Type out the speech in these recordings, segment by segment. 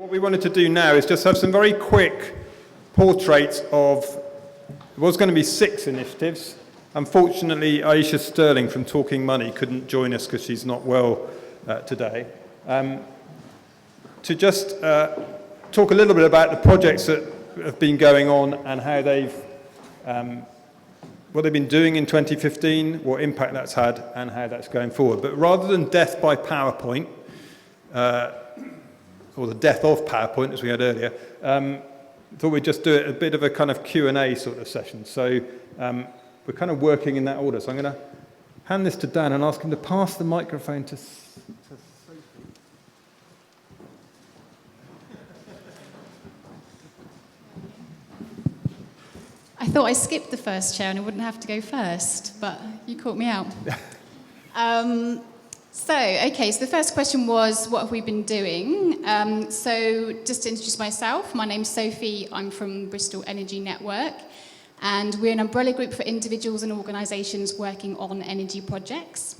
What we wanted to do now is just have some very quick portraits of, there was going to be 6 initiatives. Unfortunately, Aisha Sterling from Talking Money couldn't join us because she's not well today. To just talk a little bit about the projects that have been going on and how they've, what they've been doing in 2015, what impact that's had, and how that's going forward. But rather than death by PowerPoint, or the death of PowerPoint, as we had earlier, thought we'd just do it a bit of a kind of Q&A sort of session. So we're kind of working in that order. So I'm going to hand this to Dan and ask him to pass the microphone to Sophie. I thought I skipped the first chair and I wouldn't have to go first, but you caught me out. So the first question was, what have we been doing? So just to introduce myself, my name's Sophie, I'm from Bristol Energy Network, and we're an umbrella group for individuals and organisations working on energy projects.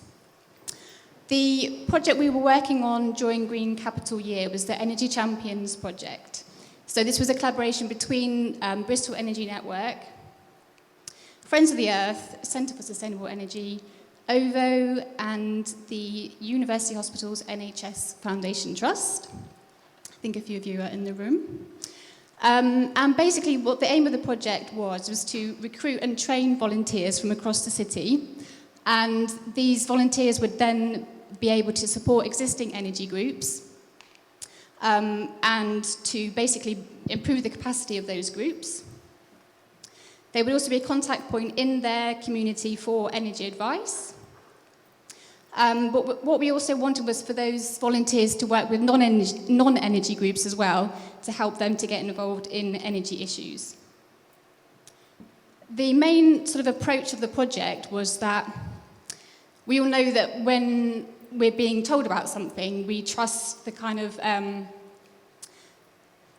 The project we were working on during Green Capital Year was the Energy Champions project. So this was a collaboration between Bristol Energy Network, Friends of the Earth, Centre for Sustainable Energy, OVO, and the University Hospitals NHS Foundation Trust. I think a few of you are in the room. And basically what the aim of the project was to recruit and train volunteers from across the city, and these volunteers would then be able to support existing energy groups and to basically improve the capacity of those groups. They would also be a contact point in their community for energy advice. But what we also wanted was for those volunteers to work with non-energy groups as well, to help them to get involved in energy issues. The main sort of approach of the project was that we all know that when we're being told about something, we trust the kind of,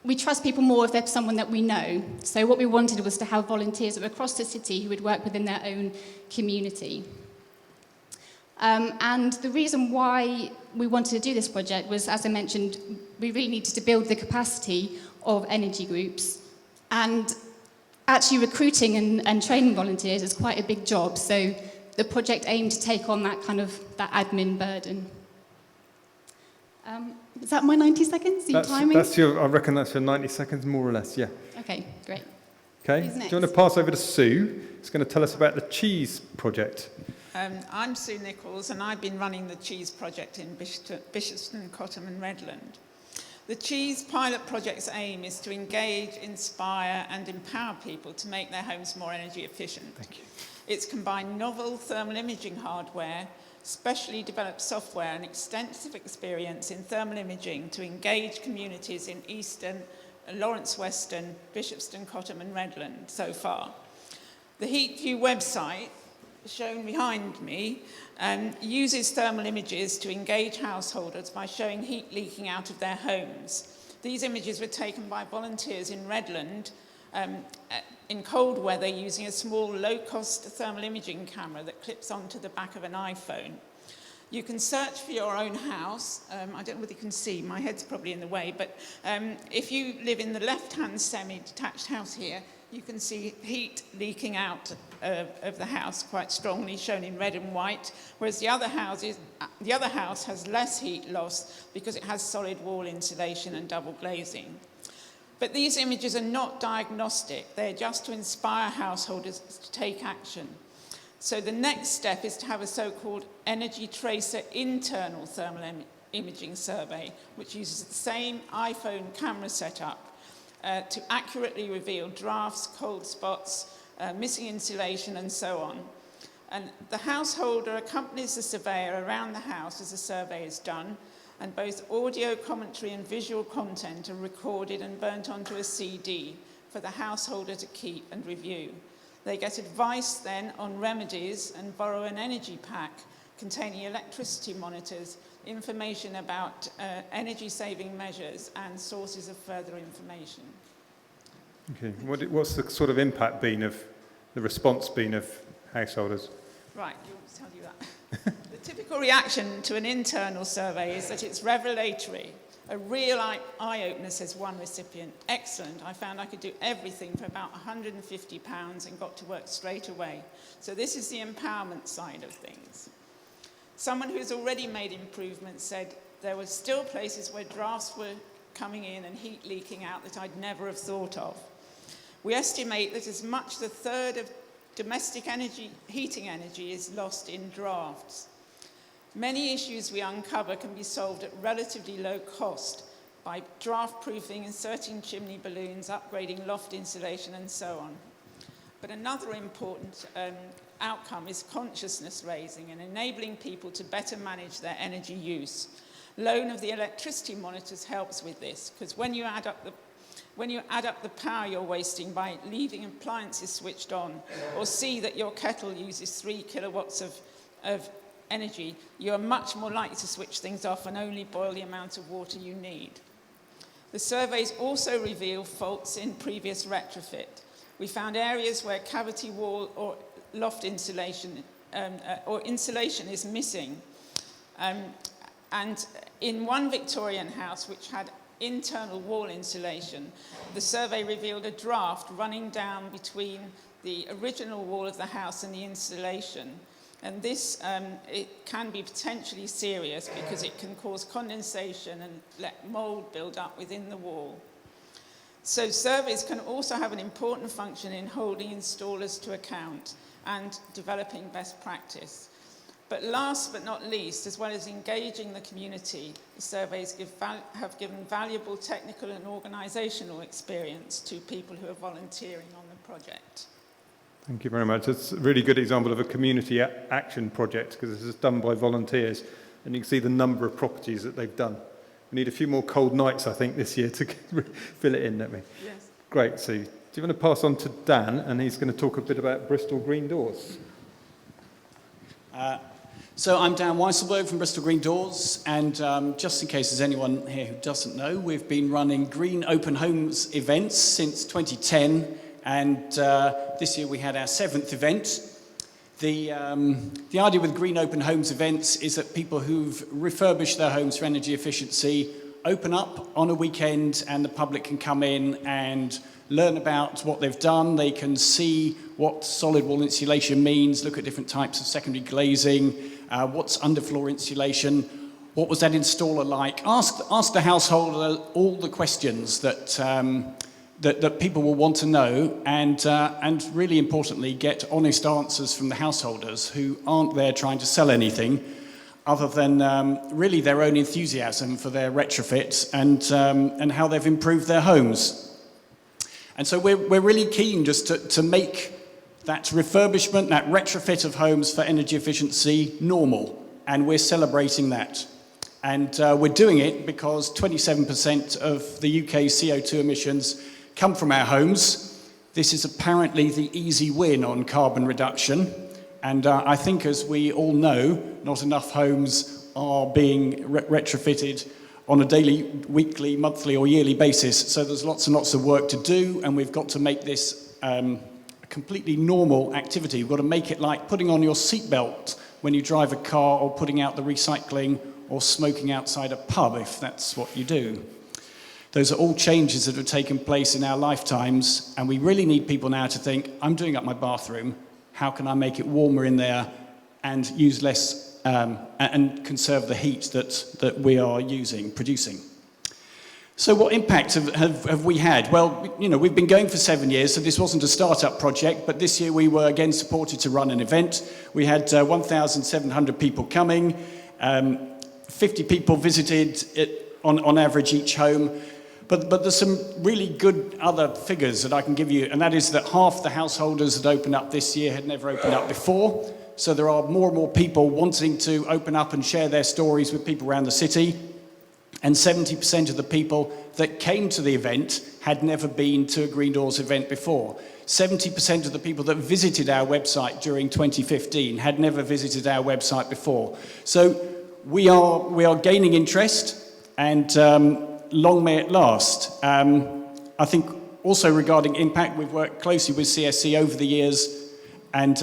we trust people more if they're someone that we know. So what we wanted was to have volunteers across the city who would work within their own community. And the reason why we wanted to do this project was, as I mentioned, we really needed to build the capacity of energy groups. And actually recruiting and training volunteers is quite a big job. So the project aimed to take on that kind of that admin burden. Is that my 90 seconds? Are you timing? I reckon that's your 90 seconds, more or less, yeah. Okay, great. Okay, do you want to pass over to Sue? She's going to tell us about the cheese project. I'm Sue Nichols, and I've been running the cheese project in Bishopston, Cottam and Redland. The cheese pilot project's aim is to engage, inspire and empower people to make their homes more energy efficient. Thank you. It's combined novel thermal imaging hardware, specially developed software and extensive experience in thermal imaging to engage communities in Eastern, Lawrence Western, Bishopston, Cottam and Redland so far. The HeatView website, shown behind me, uses thermal images to engage householders by showing heat leaking out of their homes. These images were taken by volunteers in Redland in cold weather using a small low-cost thermal imaging camera that clips onto the back of an iPhone. You can search for your own house. I don't know whether you can see, my head's probably in the way, but if you live in the left-hand semi-detached house here, you can see heat leaking out of the house quite strongly, shown in red and white, whereas the other house has less heat loss because it has solid wall insulation and double glazing. But these images are not diagnostic, they're just to inspire householders to take action. So the next step is to have a so-called energy tracer internal thermal imaging survey, which uses the same iPhone camera setup to accurately reveal drafts, cold spots, missing insulation and so on. And the householder accompanies the surveyor around the house as the survey is done, and both audio commentary and visual content are recorded and burnt onto a CD for the householder to keep and review. They get advice then on remedies and borrow an energy pack containing electricity monitors, information about energy-saving measures and sources of further information. Okay, what's the sort of impact been of, the response been of householders? Right, you want me to tell you that? The typical reaction to an internal survey is that it's revelatory A real eye-opener, says one recipient. Excellent. I found I could do everything for about £150 and got to work straight away. So this is the empowerment side of things. Someone who's already made improvements said there were still places where drafts were coming in and heat leaking out that I'd never have thought of. We estimate that as much as a third of domestic heating energy is lost in drafts. Many issues we uncover can be solved at relatively low cost by draft-proofing, inserting chimney balloons, upgrading loft insulation, and so on. But another important outcome is consciousness raising and enabling people to better manage their energy use. Loan of the electricity monitors helps with this, because when you add up the power you're wasting by leaving appliances switched on, or see that your kettle uses 3 kilowatts of energy, you are much more likely to switch things off and only boil the amount of water you need. The surveys also reveal faults in previous retrofit. We found areas where cavity wall or loft insulation or insulation is missing. And in one Victorian house which had internal wall insulation, the survey revealed a draft running down between the original wall of the house and the insulation. And this it can be potentially serious because it can cause condensation and let mold build up within the wall. So surveys can also have an important function in holding installers to account and developing best practice. But last but not least, as well as engaging the community, the surveys have given valuable technical and organisational experience to people who are volunteering on the project. Thank you very much. It's a really good example of a community action project because this is done by volunteers and you can see the number of properties that they've done. We need a few more cold nights, I think, this year to fill it in, don't we? Yes. Great. So do you want to pass on to Dan and he's going to talk a bit about Bristol Green Doors? So I'm Dan Weisselberg from Bristol Green Doors, and just in case there's anyone here who doesn't know, we've been running Green Open Homes events since 2010, and this year we had our 7th event. The idea with Green Open Homes events is that people who've refurbished their homes for energy efficiency open up on a weekend and the public can come in and learn about what they've done. They can see what solid wall insulation means, look at different types of secondary glazing, what's underfloor insulation, what was that installer like. Ask the householder all the questions that people will want to know, and really importantly, get honest answers from the householders who aren't there trying to sell anything other than really their own enthusiasm for their retrofits and how they've improved their homes. And so we're really keen just to make that refurbishment, that retrofit of homes for energy efficiency normal, and we're celebrating that. And we're doing it because 27% of the UK's CO2 emissions come from our homes. This is apparently the easy win on carbon reduction. And I think, as we all know, not enough homes are being retrofitted on a daily, weekly, monthly or yearly basis. So there's lots and lots of work to do, and we've got to make this a completely normal activity. We've got to make it like putting on your seatbelt when you drive a car, or putting out the recycling, or smoking outside a pub, if that's what you do. Those are all changes that have taken place in our lifetimes, and we really need people now to think, I'm doing up my bathroom, how can I make it warmer in there and use less and conserve the heat that we are producing. So what impact have we had? Well, you know, we've been going for 7 years, so this wasn't a startup project, but this year we were again supported to run an event. We had 1,700 people coming, 50 people visited it on average each home. But there's some really good other figures that I can give you, and that is that half the householders that opened up this year had never opened up before. So there are more and more people wanting to open up and share their stories with people around the city. And 70% of the people that came to the event had never been to a Green Doors event before. 70% of the people that visited our website during 2015 had never visited our website before. So we are gaining interest, and long may it last. I think also regarding impact, we've worked closely with CSC over the years, and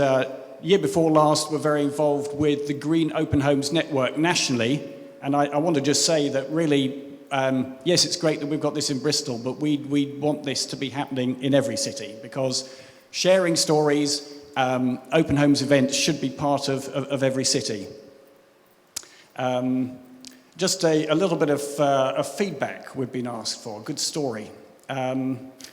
year before last, we're very involved with the Green Open Homes Network nationally. And I want to just say that really yes, it's great that we've got this in Bristol, but we want this to be happening in every city, because sharing stories, open homes events should be part of every city. Just a little bit of feedback we've been asked for, a good story.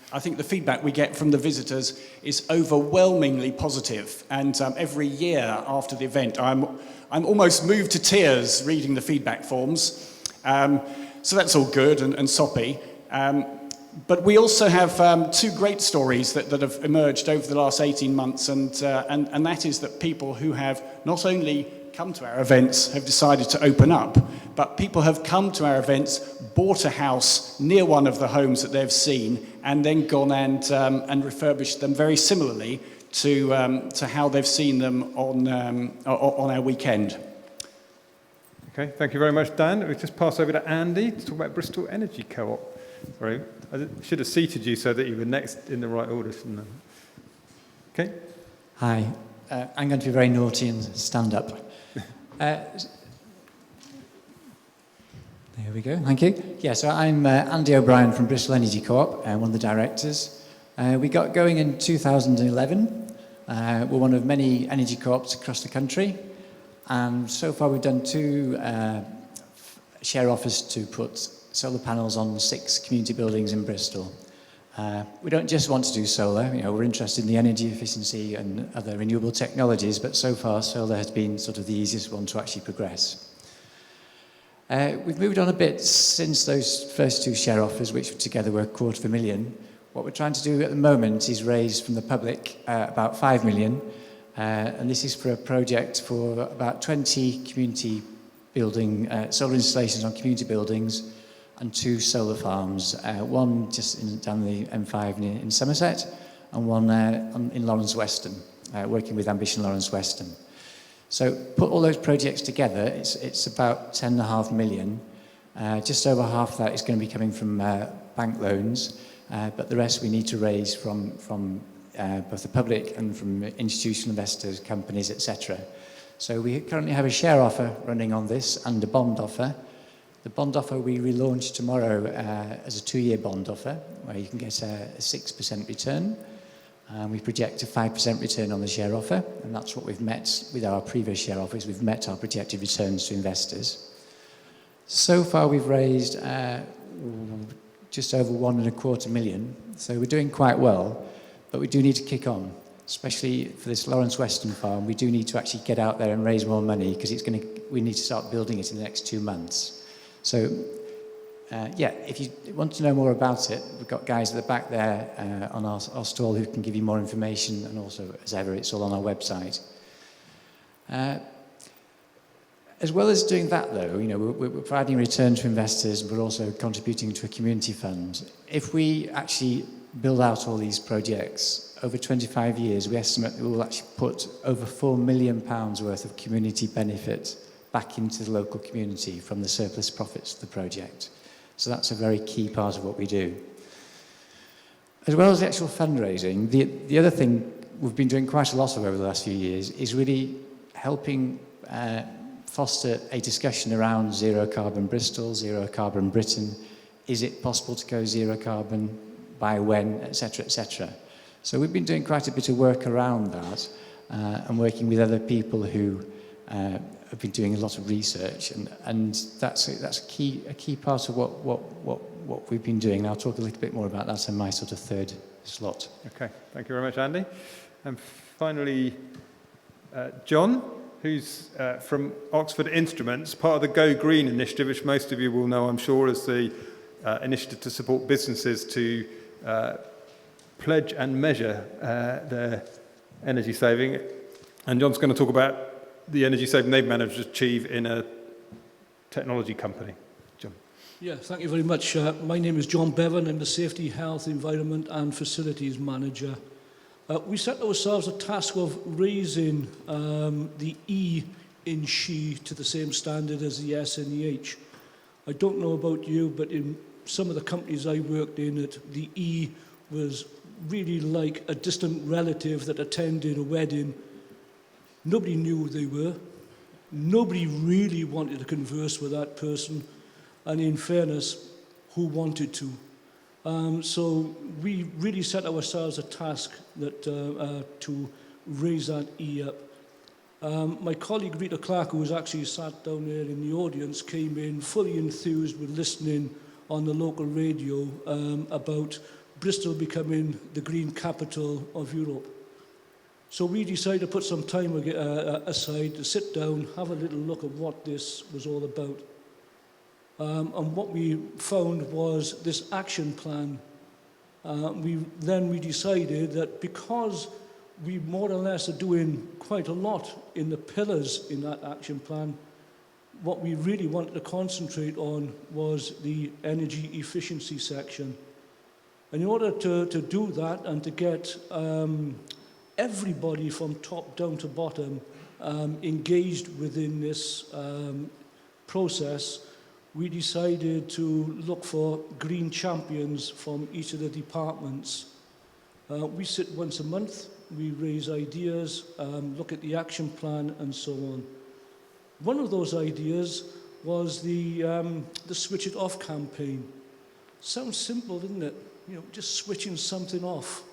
I think the feedback we get from the visitors is overwhelmingly positive, and every year after the event I'm almost moved to tears reading the feedback forms. So that's all good and soppy. But we also have two great stories that have emerged over the last 18 months, and that is that people who have not only come to our events have decided to open up, but people have come to our events, bought a house near one of the homes that they've seen, and then gone and refurbished them very similarly to how they've seen them on our weekend. Okay, thank you very much, Dan. We'll just pass over to Andy to talk about Bristol Energy Co-op. Sorry, I should have seated you so that you were next in the right order. Okay. Hi, I'm going to be very naughty and stand up. There we go, thank you. Yeah, so I'm Andy O'Brien from Bristol Energy Co-op, one of the directors. We got going in 2011. We're one of many energy co-ops across the country. And so far we've done 2 share offers to put solar panels on 6 community buildings in Bristol. We don't just want to do solar, we're interested in the energy efficiency and other renewable technologies, but so far solar has been sort of the easiest one to actually progress. We've moved on a bit since those first 2 share offers, which together were $250,000. What we're trying to do at the moment is raise from the public about $5 million, and this is for a project for about 20 community building, solar installations on community buildings, and 2 solar farms, one just down the M5 in Somerset, and one in Lawrence Weston, working with Ambition Lawrence Weston. So put all those projects together, it's about $10.5 million. Just over half of that is going to be coming from bank loans, but the rest we need to raise from both the public and from institutional investors, companies, etc. So we currently have a share offer running on this and a bond offer. The bond offer we relaunch tomorrow as a 2-year bond offer, where you can get a 6% return. We project a 5% return on the share offer, and that's what we've met with our previous share offers. We've met our projected returns to investors. So far we've raised just over $1.25 million, so we're doing quite well, but we do need to kick on, especially for this Lawrence Weston farm. We do need to actually get out there and raise more money, because we need to start building it in the next 2 months. So, yeah, if you want to know more about it, we've got guys at the back there on our stall who can give you more information, and also, as ever, it's all on our website. As well as doing that, though, we're providing return to investors, but also contributing to a community fund. If we actually build out all these projects over 25 years, we estimate that we'll actually put over £4 million worth of community benefit back into the local community from the surplus profits of the project. So that's a very key part of what we do. As well as the actual fundraising, the other thing we've been doing quite a lot of over the last few years is really helping foster a discussion around zero carbon Bristol, zero carbon Britain. Is it possible to go zero carbon, by when, etc., etc. So we've been doing quite a bit of work around that, and working with other people who have been doing a lot of research, and that's a key part of what we've been doing. And I'll talk a little bit more about that in my sort of third slot. Okay, thank you very much, Andy. And finally, John, who's from Oxford Instruments, part of the Go Green initiative, which most of you will know, I'm sure, is the initiative to support businesses to pledge and measure their energy saving. And John's going to talk about the energy saving they've managed to achieve in a technology company. John. Yeah, thank you very much. My name is John Bevan. I'm the Safety, Health, Environment and Facilities Manager. We set ourselves a task of raising the E in SHE to the same standard as the S and the H. I don't know about you, but in some of the companies I worked in, the E was really like a distant relative that attended a wedding. Nobody knew who they were. Nobody really wanted to converse with that person. and in fairness, who wanted to. So we really set ourselves a task that, to raise that E up. My colleague Rita Clark, who was actually sat down there in the audience, came in fully enthused with listening on the local radio about Bristol becoming the green capital of Europe. So we decided to put some time aside to sit down, have a little look at what this was all about. And what we found was this action plan. We decided that because we more or less are doing quite a lot in the pillars in that action plan, what we really wanted to concentrate on was the energy efficiency section. And in order to do that and to get everybody from top down to bottom engaged within this process, we decided to look for green champions from each of the departments. We sit once a month, we raise ideas, look at the action plan and so on. One of those ideas was the Switch It Off campaign. Sounds simple, doesn't it? You know, just switching something off.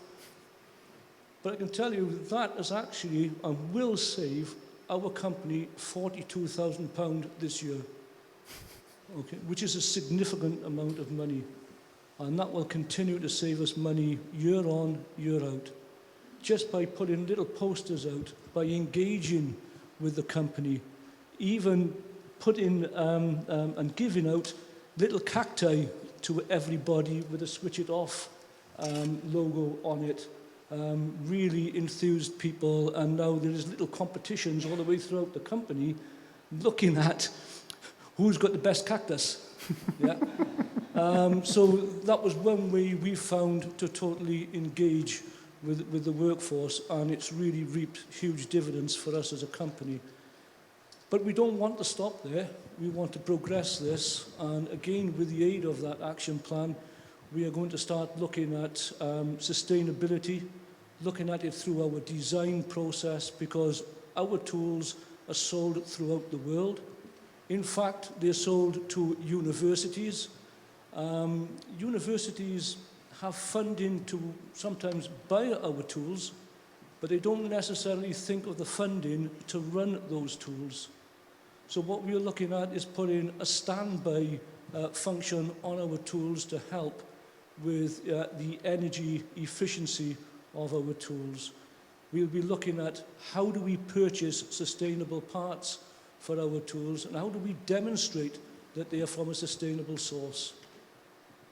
But I can tell you that is actually, and will save our company £42,000 this year. Okay, which is a significant amount of money. And that will continue to save us money year on, year out. Just by putting little posters out, by engaging with the company, even putting and giving out little cacti to everybody with a Switch It Off logo on it. Really enthused people, and now there is little competitions all the way throughout the company looking at who's got the best cactus. Yeah. So that was one way we found to totally engage with the workforce, and it's really reaped huge dividends for us as a company. But we don't want to stop there. We want to progress this, and again, with the aid of that action plan, we are going to start looking at sustainability, looking at it through our design process, because our tools are sold throughout the world. In fact, they're sold to universities. Universities have funding to sometimes buy our tools, but they don't necessarily think of the funding to run those tools. So what we're looking at is putting a standby function on our tools to help with the energy efficiency of our tools. We'll be looking at how do we purchase sustainable parts for our tools, and how do we demonstrate that they are from a sustainable source.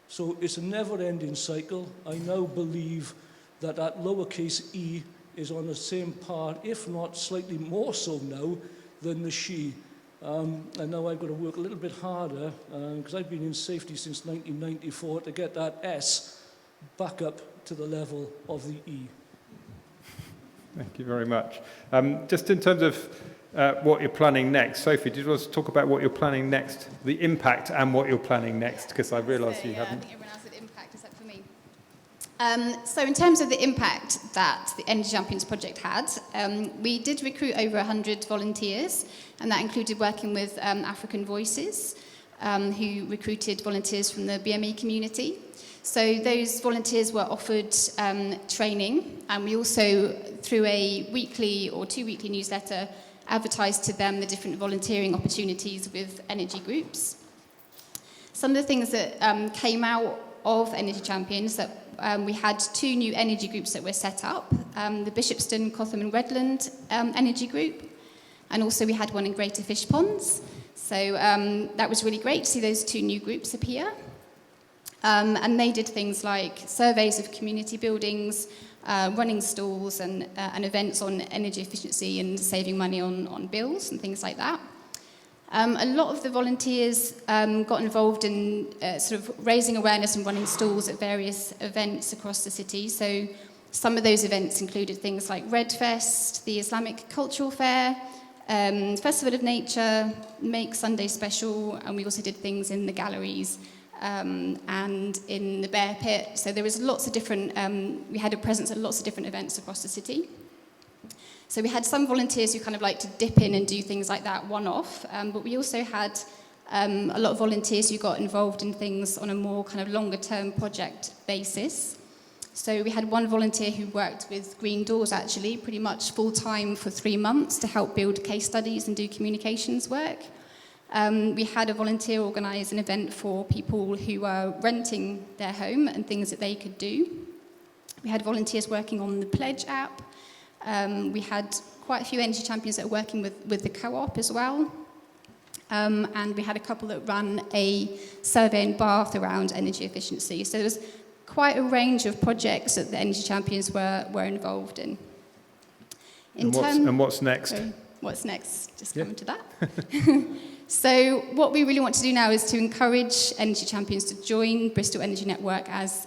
So it's a never-ending cycle. I now believe that that lowercase e is on the same par, if not slightly more so now, than the she. And now I've got to work a little bit harder, because I've been in safety since 1994, to get that S back up to the level of the E. Thank you very much. Just in terms of what you're planning next, Sophie, did you want to talk about what you're planning next, the impact and what you're planning next? Because I realise you haven't. I think everyone else had impact except for me. So in terms of the impact that the Energy Champions project had, we did recruit over 100 volunteers, and that included working with African Voices, who recruited volunteers from the BME community. So those volunteers were offered training, and we also, through a weekly or 2-weekly newsletter, advertised to them the different volunteering opportunities with energy groups. Some of the things that came out of Energy Champions, that we had 2 new energy groups that were set up, the Bishopston, Cotham and Redland energy group, and also we had one in Greater Fish Ponds. So that was really great to see those 2 new groups appear. And they did things like surveys of community buildings, running stalls and events on energy efficiency and saving money on bills and things like that. A lot of the volunteers got involved in sort of raising awareness and running stalls at various events across the city. So some of those events included things like Red Fest, the Islamic Cultural Fair, Festival of Nature, Make Sunday Special, and we also did things in the galleries and in the Bear Pit. So there was lots of different, we had a presence at lots of different events across the city. So we had some volunteers who kind of like to dip in and do things like that one-off, but we also had a lot of volunteers who got involved in things on a more kind of longer term project basis. So we had one volunteer who worked with Green Doors actually pretty much full time for 3 months to help build case studies and do communications work. We had a volunteer organise an event for people who were renting their home and things that they could do. We had volunteers working on the Pledge app. We had quite a few energy champions that are working with the Co-op as well. And we had a couple that ran a survey in Bath around energy efficiency. So there was quite a range of projects that the energy champions were involved in. And what's next? Sorry, what's next? Just coming to that. So what we really want to do now is to encourage energy champions to join Bristol Energy Network as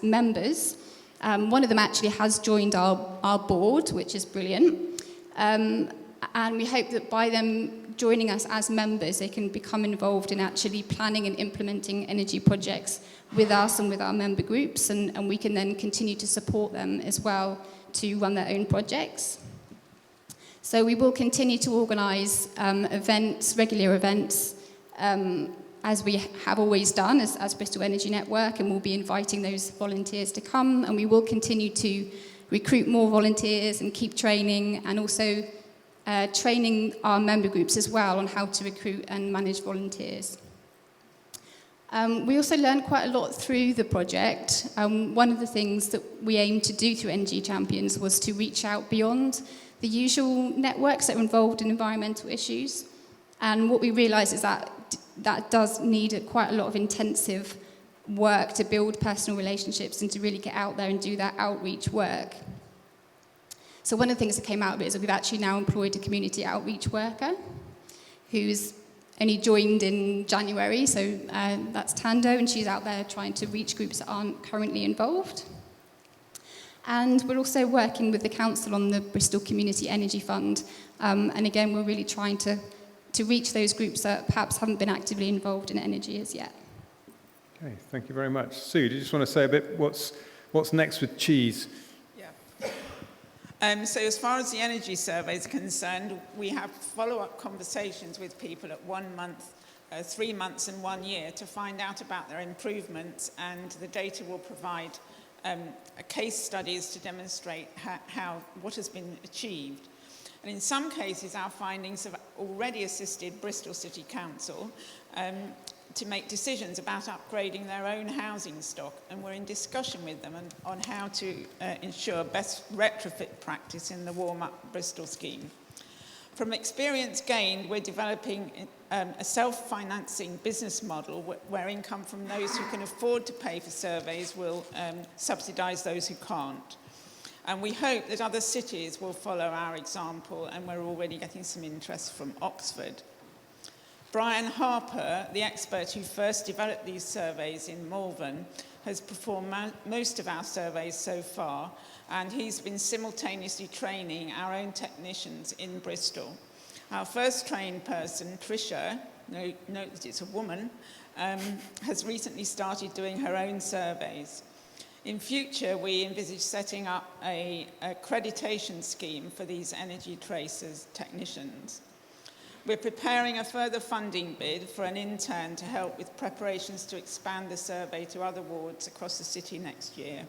members. One of them actually has joined our board, which is brilliant. And we hope that by them joining us as members, they can become involved in actually planning and implementing energy projects with us and with our member groups, and we can then continue to support them as well to run their own projects. So we will continue to organise events, regular events, as we have always done as Bristol Energy Network, and we'll be inviting those volunteers to come, and we will continue to recruit more volunteers and keep training, and also training our member groups as well on how to recruit and manage volunteers. We also learned quite a lot through the project. One of the things that we aimed to do through Energy Champions was to reach out beyond the usual networks that are involved in environmental issues. And what we realised is that does need quite a lot of intensive work to build personal relationships and to really get out there and do that outreach work. So one of the things that came out of it is that we've actually now employed a community outreach worker who's only joined in January, so that's Tando, and she's out there trying to reach groups that aren't currently involved. And we're also working with the council on the Bristol Community Energy Fund, and again, we're really trying to reach those groups that perhaps haven't been actively involved in energy as yet. Okay, thank you very much. Sue, do you just want to say a bit what's next with cheese? Yeah. So as far as the energy survey is concerned, we have follow-up conversations with people at 1 month, 3 months and 1 year to find out about their improvements, and the data will provide case studies to demonstrate what has been achieved. And in some cases, our findings have already assisted Bristol City Council to make decisions about upgrading their own housing stock, and we're in discussion with them on how to ensure best retrofit practice in the Warm Up Bristol scheme. From experience gained, we're developing a self-financing business model where income from those who can afford to pay for surveys will subsidise those who can't. And we hope that other cities will follow our example, and we're already getting some interest from Oxford. Brian Harper, the expert who first developed these surveys in Malvern, has performed most of our surveys so far, and he's been simultaneously training our own technicians in Bristol. Our first trained person, Tricia, note that it's a woman, has recently started doing her own surveys. In future, we envisage setting up an accreditation scheme for these energy tracers technicians. We're preparing a further funding bid for an intern to help with preparations to expand the survey to other wards across the city next year.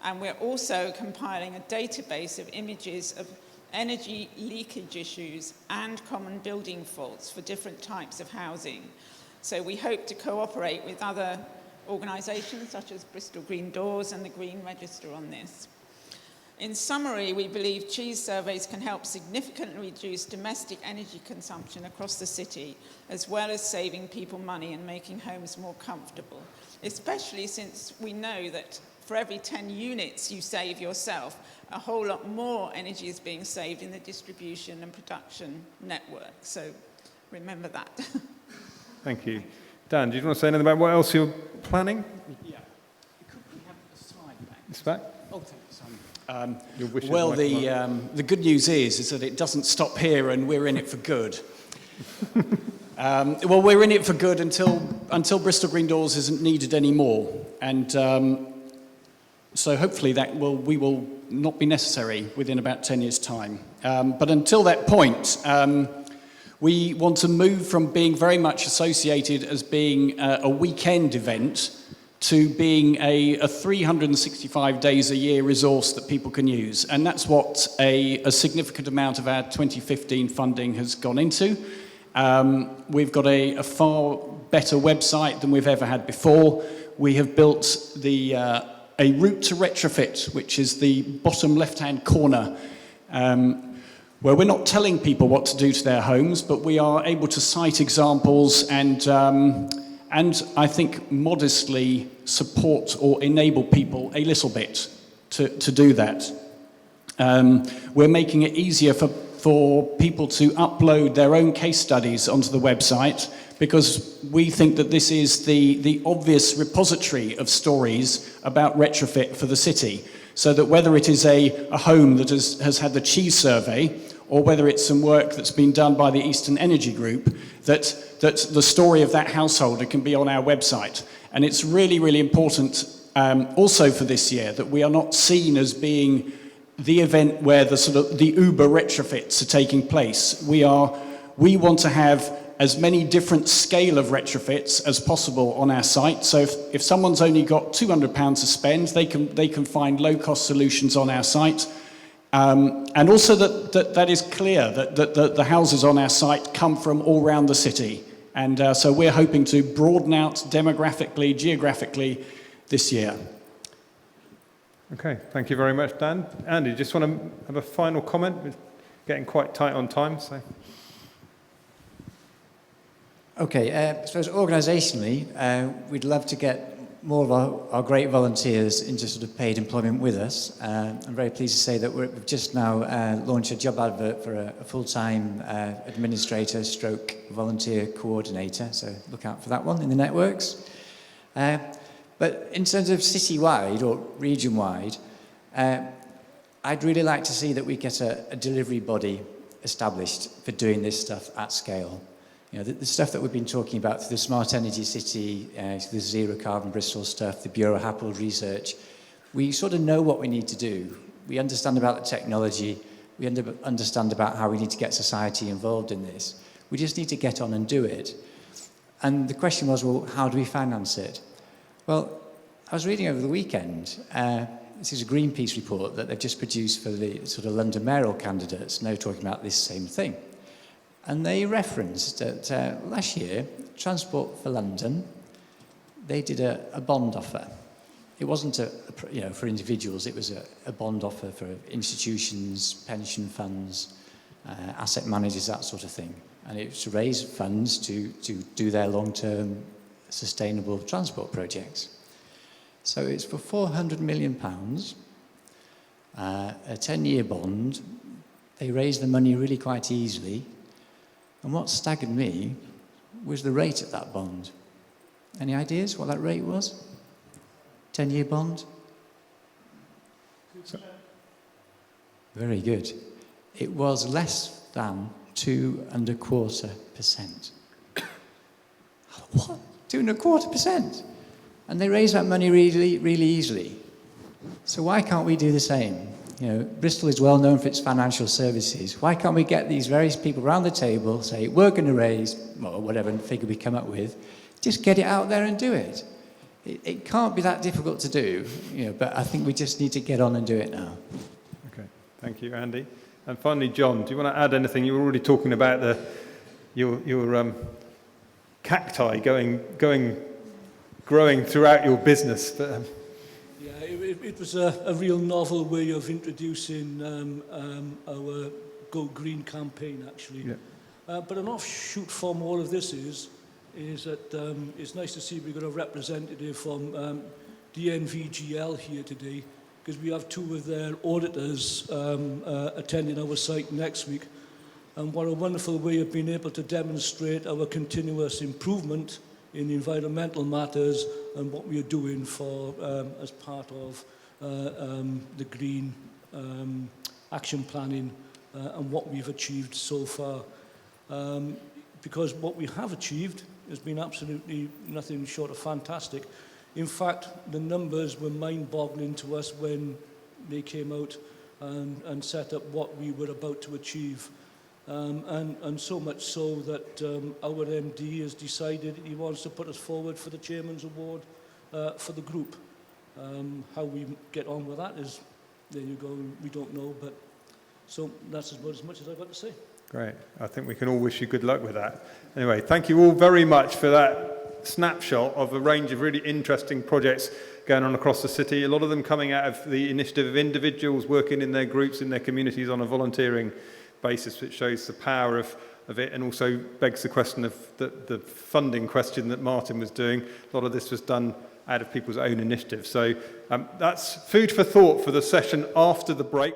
And we're also compiling a database of images of energy leakage issues and common building faults for different types of housing. So we hope to cooperate with other organisations such as Bristol Green Doors and the Green Register on this. In summary, we believe cheese surveys can help significantly reduce domestic energy consumption across the city, as well as saving people money and making homes more comfortable, especially since we know that for every 10 units you save yourself, a whole lot more energy is being saved in the distribution and production network. So remember that. Thank you. Dan, do you want to say anything about what else you're planning? Yeah. Could we have the slide back? It's back? Oh, thanks. Well, the good news is that it doesn't stop here, and we're in it for good. Well, we're in it for good until Bristol Green Doors isn't needed anymore, and so hopefully we will not be necessary within about 10 years' time. But until that point, We want to move from being very much associated as being a weekend event to being a 365 days a year resource that people can use. And that's what a significant amount of our 2015 funding has gone into. We've got a far better website than we've ever had before. We have built a route to retrofit, which is the bottom left-hand corner, where we're not telling people what to do to their homes, but we are able to cite examples and I think modestly support or enable people a little bit to do that. We're making it easier for people to upload their own case studies onto the website, because we think that this is the obvious repository of stories about retrofit for the city. So that whether it is a home that has had the cheese survey, or whether it's some work that's been done by the Eastern Energy Group, that the story of that householder can be on our website. And it's really, really important also for this year that we are not seen as being the event where the Uber retrofits are taking place. We want to have as many different scale of retrofits as possible on our site. So if someone's only got £200 to spend, they can find low-cost solutions on our site. And also that is clear that the houses on our site come from all around the city. And so we're hoping to broaden out demographically, geographically this year. Okay, thank you very much, Dan. Andy, just want to have a final comment? We're getting quite tight on time, so... Okay, I suppose organisationally, we'd love to get more of our great volunteers into sort of paid employment with us. I'm very pleased to say that we've just now launched a job advert for a full-time administrator stroke volunteer coordinator, so look out for that one in the networks. But in terms of city-wide or region-wide, I'd really like to see that we get a delivery body established for doing this stuff at scale. You know, the stuff that we've been talking about, the Smart Energy City, the Zero Carbon Bristol stuff, the Bureau Happold research, we sort of know what we need to do. We understand about the technology, we understand about how we need to get society involved in this. We just need to get on and do it. And the question was, well, how do we finance it? Well, I was reading over the weekend, this is a Greenpeace report that they've just produced for the sort of London mayoral candidates, now talking about this same thing. And they referenced that last year, Transport for London, they did a bond offer. It wasn't for individuals, it was a bond offer for institutions, pension funds, asset managers, that sort of thing. And it was to raise funds to do their long-term sustainable transport projects. So it's for £400 million, a 10-year bond. They raised the money really quite easily. And what staggered me was the rate of that bond. Any ideas what that rate was? 10-year bond? Very good. It was less than 2.25%. What? 2.25%? And they raised that money really, really easily. So why can't we do the same? You know, Bristol is well known for its financial services. Why can't we get these various people around the table, say, we're going to raise, or whatever figure we come up with, just get it out there and do it. It can't be that difficult to do, you know, but I think we just need to get on and do it now. Okay, thank you, Andy. And finally, John, do you want to add anything? You were already talking about your cacti growing throughout your business. But, Yeah, it was a real novel way of introducing our Go Green campaign, actually. yeah. But an offshoot from all of this is that it's nice to see we've got a representative from DNVGL here today, because we have two of their auditors attending our site next week. And what a wonderful way of being able to demonstrate our continuous improvement in environmental matters and what we are doing for as part of the green action planning and what we've achieved so far. Because what we have achieved has been absolutely nothing short of fantastic. In fact, the numbers were mind-boggling to us when they came out and set up what we were about to achieve. and so much so that our MD has decided he wants to put us forward for the Chairman's Award for the group. How we get on with that is, there you go, we don't know, but so that's about as much as I've got to say. Great. I think we can all wish you good luck with that. Anyway, thank you all very much for that snapshot of a range of really interesting projects going on across the city, a lot of them coming out of the initiative of individuals working in their groups, in their communities on a volunteering basis, which shows the power of it, and also begs the question of the funding question that Martin was doing. A lot of this was done out of people's own initiative. So that's food for thought for the session after the break.